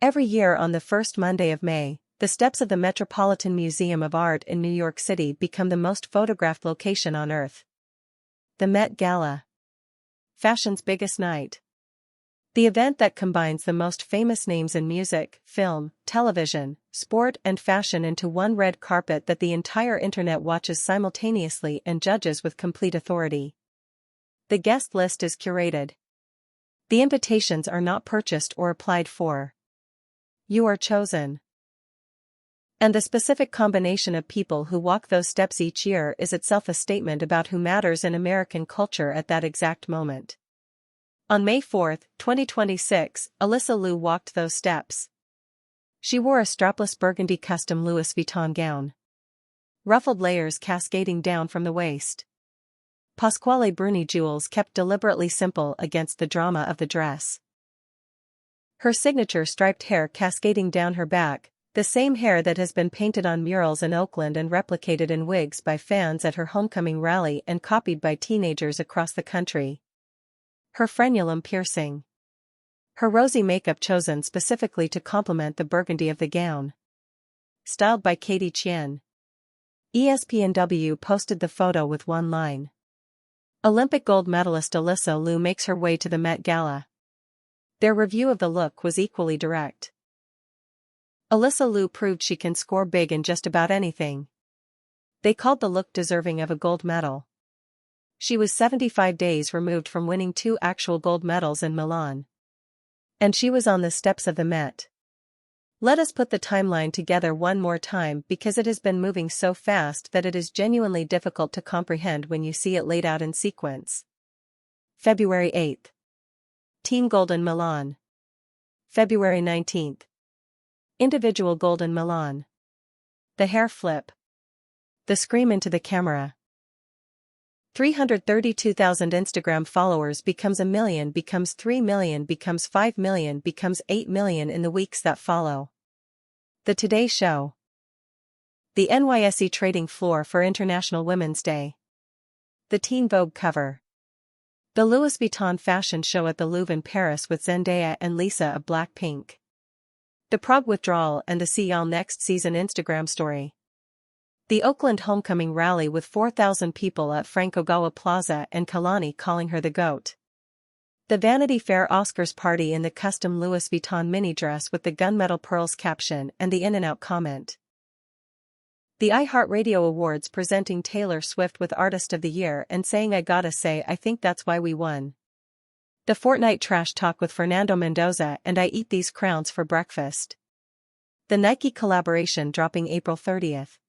Every year on the first Monday of May, the steps of the Metropolitan Museum of Art in New York City become the most photographed location on Earth. The Met Gala. Fashion's biggest night. The event that combines the most famous names in music, film, television, sport and fashion into one red carpet that the entire internet watches simultaneously and judges with complete authority. The guest list is curated. The invitations are not purchased or applied for. You are chosen. And the specific combination of people who walk those steps each year is itself a statement about who matters in American culture at that exact moment. On May 4, 2026, Alysa Liu walked those steps. She wore a strapless burgundy custom Louis Vuitton gown. Ruffled layers cascading down from the waist. Pasquale Bruni jewels kept deliberately simple against the drama of the dress. Her signature striped hair cascading down her back, the same hair that has been painted on murals in Oakland and replicated in wigs by fans at her homecoming rally and copied by teenagers across the country. Her frenulum piercing. Her rosy makeup chosen specifically to complement the burgundy of the gown. Styled by Katie Qian. espnW posted the photo with one line. Olympic gold medalist Alysa Liu makes her way to the Met Gala. Their review of the look was equally direct. Alysa Liu proved she can score big in just about anything. They called the look deserving of a gold medal. She was 75 days removed from winning 2 actual gold medals in Milan. And she was on the steps of the Met. Let us put the timeline together one more time because it has been moving so fast that it is genuinely difficult to comprehend when you see it laid out in sequence. February 8. Team gold in Milan. February 19. Individual gold in Milan. The hair flip. The scream into the camera. 332,000 Instagram followers becomes 1 million, becomes 3 million, becomes 5 million, becomes 8 million in the weeks that follow. The Today Show. The NYSE trading floor for International Women's Day. The teen Vogue cover. The Louis Vuitton fashion show at the Louvre in Paris with Zendaya and Lisa of Blackpink. The Prague withdrawal and the See Y'all Next Season Instagram story. The Oakland homecoming rally with 4,000 people at Frank Ogawa Plaza and Kalani calling her the GOAT. The Vanity Fair Oscars party in the custom Louis Vuitton mini dress with the gunmetal pearls caption and the in-and-out comment. The iHeartRadio Awards presenting Taylor Swift with Artist of the Year and saying I gotta say I think that's why we won. The Fortnite trash talk with Fernando Mendoza and I eat these crowns for breakfast. The Nike collaboration dropping April 30th.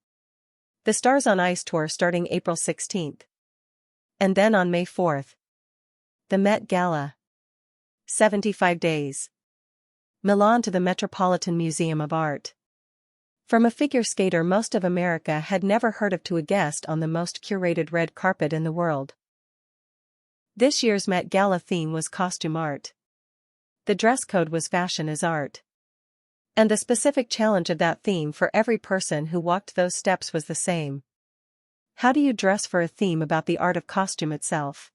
The Stars on Ice tour starting April 16th. And then on May 4th. The Met Gala. 75 days. Milan to the Metropolitan Museum of Art. From a figure skater most of America had never heard of to a guest on the most curated red carpet in the world. This year's Met Gala theme was costume art. The dress code was fashion is art. And the specific challenge of that theme for every person who walked those steps was the same. How do you dress for a theme about the art of costume itself?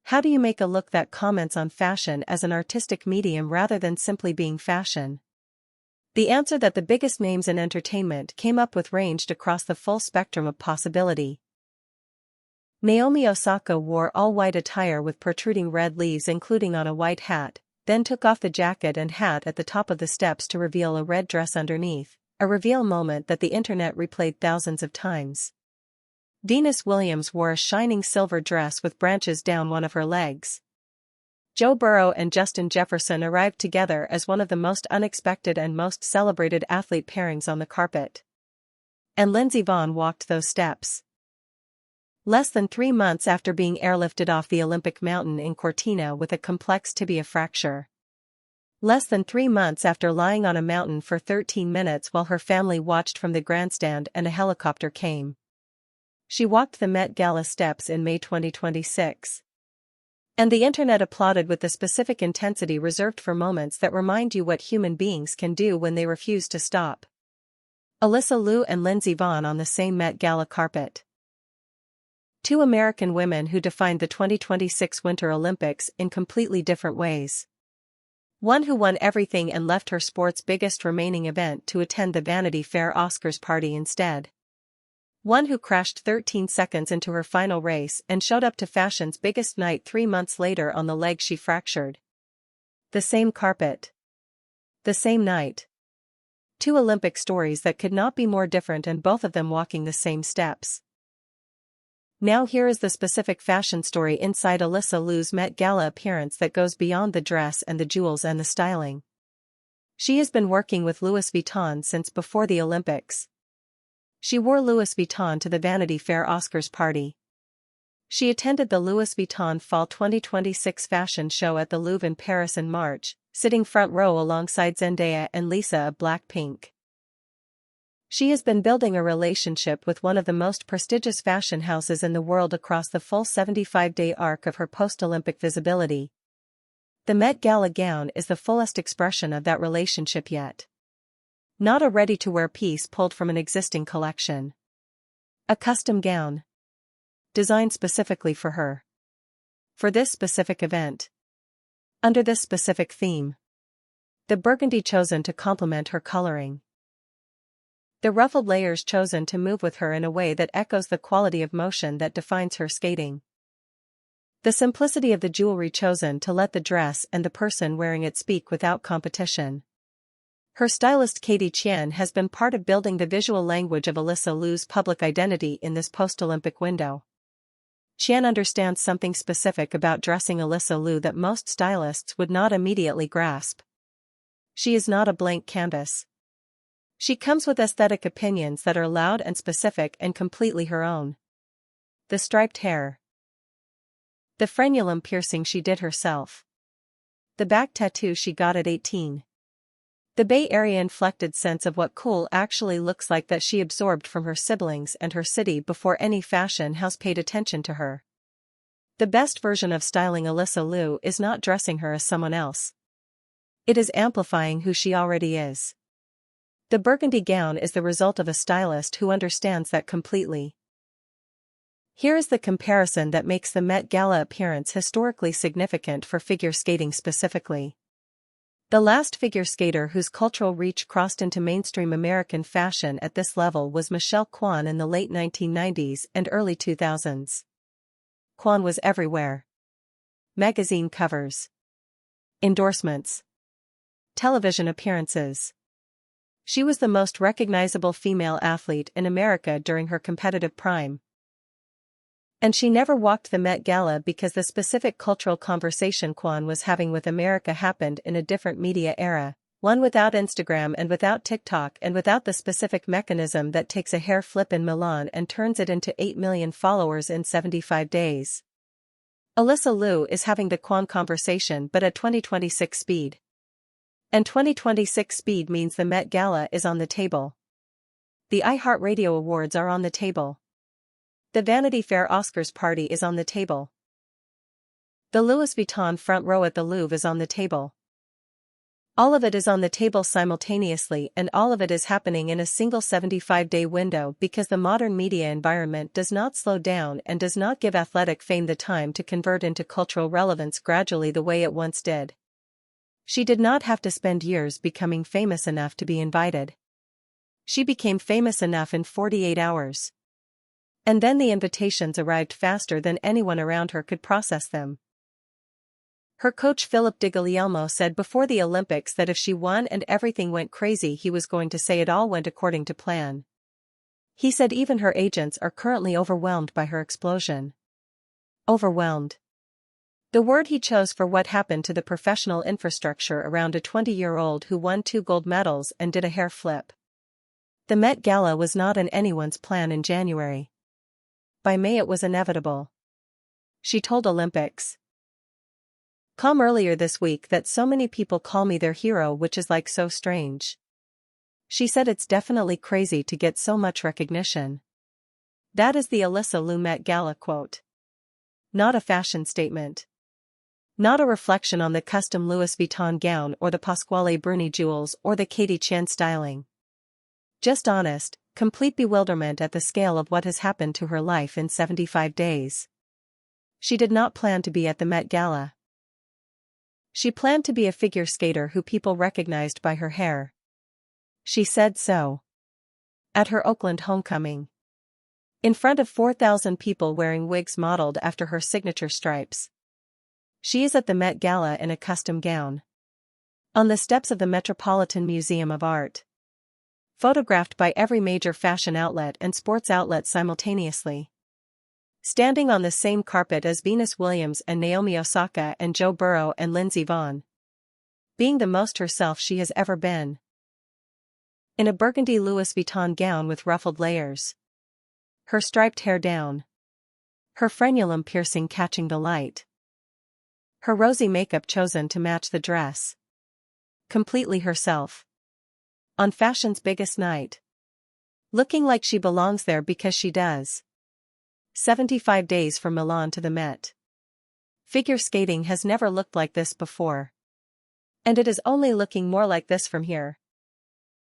How do you make a look that comments on fashion as an artistic medium rather than simply being fashion? The answer that the biggest names in entertainment came up with ranged across the full spectrum of possibility. Naomi Osaka wore all-white attire with protruding red leaves including on a white hat, then took off the jacket and hat at the top of the steps to reveal a red dress underneath, a reveal moment that the internet replayed thousands of times. Venus Williams wore a shining silver dress with branches down one of her legs. Joe Burrow and Justin Jefferson arrived together as one of the most unexpected and most celebrated athlete pairings on the carpet. And Lindsey Vonn walked those steps. Less than 3 months after being airlifted off the Olympic mountain in Cortina with a complex tibia fracture. Less than 3 months after lying on a mountain for 13 minutes while her family watched from the grandstand and a helicopter came. She walked the Met Gala steps in May 2026. And the internet applauded with the specific intensity reserved for moments that remind you what human beings can do when they refuse to stop. Alysa Liu and Lindsey Vonn on the same Met Gala carpet. 2 American women who defined the 2026 Winter Olympics in completely different ways. One who won everything and left her sport's biggest remaining event to attend the Vanity Fair Oscars party instead. One who crashed 13 seconds into her final race and showed up to fashion's biggest night 3 months later on the leg she fractured. The same carpet. The same night. Two Olympic stories that could not be more different, and both of them walking the same steps. Now here is the specific fashion story inside Alysa Liu's Met Gala appearance that goes beyond the dress and the jewels and the styling. She has been working with Louis Vuitton since before the Olympics. She wore Louis Vuitton to the Vanity Fair Oscars party. She attended the Louis Vuitton Fall 2026 fashion show at the Louvre in Paris in March, sitting front row alongside Zendaya and Lisa of Blackpink. She has been building a relationship with one of the most prestigious fashion houses in the world across the full 75-day arc of her post-Olympic visibility. The Met Gala gown is the fullest expression of that relationship yet. Not a ready-to-wear piece pulled from an existing collection. A custom gown. Designed specifically for her. For this specific event. Under this specific theme. The burgundy chosen to complement her coloring. The ruffled layers chosen to move with her in a way that echoes the quality of motion that defines her skating. The simplicity of the jewelry chosen to let the dress and the person wearing it speak without competition. Her stylist Katie Qian has been part of building the visual language of Alysa Liu's public identity in this post-Olympic window. Qian understands something specific about dressing Alysa Liu that most stylists would not immediately grasp. She is not a blank canvas. She comes with aesthetic opinions that are loud and specific and completely her own. The striped hair. The frenulum piercing she did herself. The back tattoo she got at 18. The Bay Area inflected sense of what cool actually looks like that she absorbed from her siblings and her city before any fashion house paid attention to her. The best version of styling Alysa Liu is not dressing her as someone else. It is amplifying who she already is. The burgundy gown is the result of a stylist who understands that completely. Here is the comparison that makes the Met Gala appearance historically significant for figure skating specifically. The last figure skater whose cultural reach crossed into mainstream American fashion at this level was Michelle Kwan in the late 1990s and early 2000s. Kwan was everywhere. Magazine covers. Endorsements. Television appearances. She was the most recognizable female athlete in America during her competitive prime. And she never walked the Met Gala because the specific cultural conversation Kwan was having with America happened in a different media era, one without Instagram and without TikTok and without the specific mechanism that takes a hair flip in Milan and turns it into 8 million followers in 75 days. Alysa Liu is having the Kwan conversation but at 2026 speed. And 2026 speed means the Met Gala is on the table. The iHeartRadio Awards are on the table. The Vanity Fair Oscars party is on the table. The Louis Vuitton front row at the Louvre is on the table. All of it is on the table simultaneously, and all of it is happening in a single 75-day window because the modern media environment does not slow down and does not give athletic fame the time to convert into cultural relevance gradually the way it once did. She did not have to spend years becoming famous enough to be invited. She became famous enough in 48 hours. And then the invitations arrived faster than anyone around her could process them. Her coach Philip de Guglielmo said before the Olympics that if she won and everything went crazy, he was going to say it all went according to plan. He said even her agents are currently overwhelmed by her explosion. Overwhelmed. The word he chose for what happened to the professional infrastructure around a 20-year-old who won 2 gold medals and did a hair flip. The Met Gala was not in anyone's plan in January. By May it was inevitable. She told Olympics.com earlier this week that so many people call me their hero, which is like so strange. She said it's definitely crazy to get so much recognition. That is the Alysa Liu Met Gala quote. Not a fashion statement. Not a reflection on the custom Louis Vuitton gown or the Pasquale Bruni jewels or the Katie Qian styling. Just honest, complete bewilderment at the scale of what has happened to her life in 75 days. She did not plan to be at the Met Gala. She planned to be a figure skater who people recognized by her hair. She said so at her Oakland homecoming, in front of 4,000 people wearing wigs modeled after her signature stripes. She is at the Met Gala in a custom gown, on the steps of the Metropolitan Museum of Art, photographed by every major fashion outlet and sports outlet simultaneously. Standing on the same carpet as Venus Williams and Naomi Osaka and Joe Burrow and Lindsey Vonn. Being the most herself she has ever been. In a burgundy Louis Vuitton gown with ruffled layers. Her striped hair down. Her frenulum piercing catching the light. Her rosy makeup chosen to match the dress. Completely herself. On fashion's biggest night. Looking like she belongs there because she does. 75 days from Milan to the Met. Figure skating has never looked like this before. And it is only looking more like this from here.